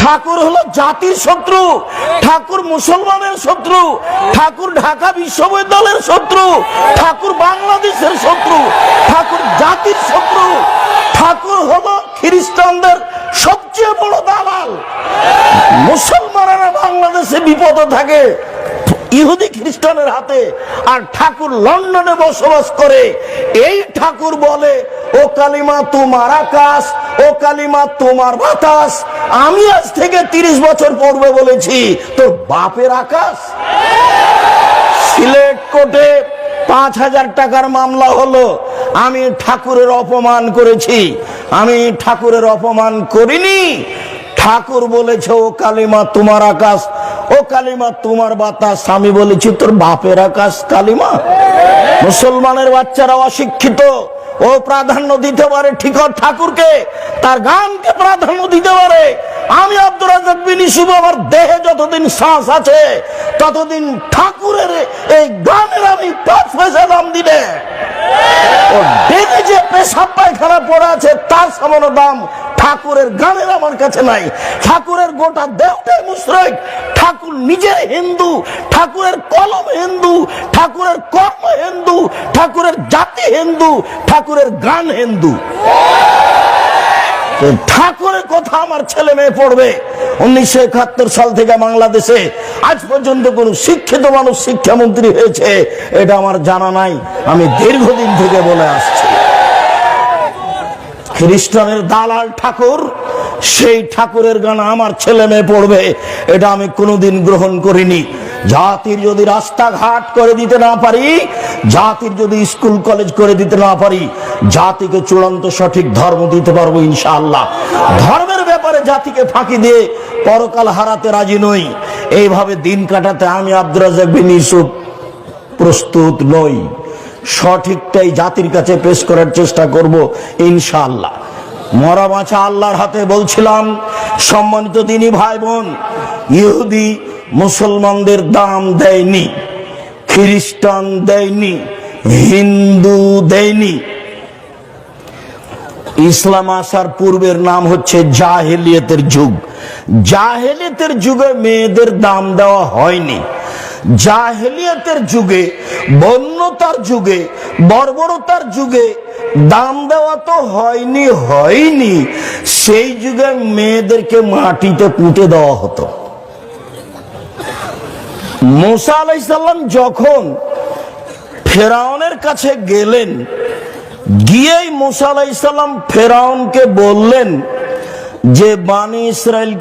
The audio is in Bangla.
ঠাকুর হলো জাতির শত্রু, ঠাকুর মুসলমানের শত্রু, ঠাকুর ঢাকা বিশ্ববিদ্যালয়ের শত্রু, ঠাকুর বাংলাদেশের শত্রু, ঠাকুর জাতির শত্রু, ঠাকুর হলো খ্রিস্টানদের সবচেয়ে বড় দালাল। মুসলমানেরা বাংলাদেশে বিপদে থাকে ইহুদি খ্রিস্টানের হাতে, আর ঠাকুর লন্ডনে বসবাস করে। এই ঠাকুর বলে, ও কালিমা তোমার আকাশ, ও কালিমা তোমার বাতাস। আমি আজ থেকে 30 বছর পূর্বে বলেছি তোর বাপের আকাশ। সিলেট কোর্টে 5000 টাকার মামলা হলো, আমি ঠাকুরের অপমান করেছি। আমি ঠাকুরের অপমান করিনি। ঠাকুর বলেছে ও কালিমা তোমার আকাশ, ও কালিমা তোমার বাতাস। আমি বলেছি তোর বাপের আকাশ কালিমা। মুসলমানের বাচ্চারা অশিক্ষিত, ও প্রাধান্য দিতে পারে ঠিক ঠাকুরকে, তার গানকে প্রাধান্য দিতে পারে। আমি আব্দুর রাজ্জাক বিন ইউসুফ, আমার দেহে যতদিন শ্বাস আছে ততদিন ঠাকুরের এই গানের আমি 5 পয়সা দাম দিলে, ও ডেকে যে পেশাব পায়খানা পড়ে আছে তার সমান দাম ঠাকুরের গানের আমার কাছে নাই। ঠাকুরের গোটা দেহটাই মুশরিক। ঠাকুর নিজে হিন্দু, ঠাকুরের কলম হিন্দু, ঠাকুরের কর্ম হিন্দু, ঠাকুরের জাতি হিন্দু, ঠাকুরের গান হিন্দু। ঠাকুরের কথা আমার ছেলে মেয়ে পড়বে। 1971 সাল থেকে বাংলাদেশে আজ পর্যন্ত কোন শিক্ষিত মানুষ শিক্ষামন্ত্রী হয়েছে এটা আমার জানা নাই। আমি দীর্ঘদিন থেকে বলে আসছি, খ্রিস্টানের দালাল ঠাকুর, সেই ঠাকুরের গান আমার ছেলে মেয়ে পড়বে, এটা আমি কোনোদিন গ্রহণ করিনি। জাতির যদি রাস্তাঘাট করে দিতে না পারি, জাতির যদি স্কুল কলেজ করে দিতে না পারি, জাতিকে চূড়ান্ত সঠিক ধর্ম দিতে পারবো ইনশাআল্লাহ। ধর্মের ব্যাপারে জাতিকে ফাঁকি দিয়ে পরকাল হারাতে রাজি নই। এইভাবে দিন কাটাতে আমি আব্দুর রাজ্জাক বিন ইউসুফ প্রস্তুত নই। সঠিকটাই জাতির কাছে পেশ করার চেষ্টা করব ইনশাআল্লাহ। মরা বাঁচা আল্লাহর হাতে। বলছিলাম সম্মানিত দিনী ভাই বোন, ইহুদি মুসলমানদের দাম দেয়নি, খ্রিস্টান দেয়নি, হিন্দু দেয়নি। ইসলাম আসার পূর্বের নাম হচ্ছে জাহেলিয়াতের যুগ। জাহেলিয়াতের যুগে মেয়েদের দাম দেওয়া হয়নি। জাহেলিয়াতের যুগে, বন্যতার যুগে, বর্বরতার যুগে দাম দেওয়া তো হয়নি। সেই যুগে মেয়েদেরকে মাটিতে পুঁতে দেওয়া হতো। মুসা আলাইহিস সালাম যখন ফেরাউনের কাছে গেলেন, গিয়েই মুসা আলাইহিস সালাম ফেরাউনকে বললেন যে বানি ইসরাইলকে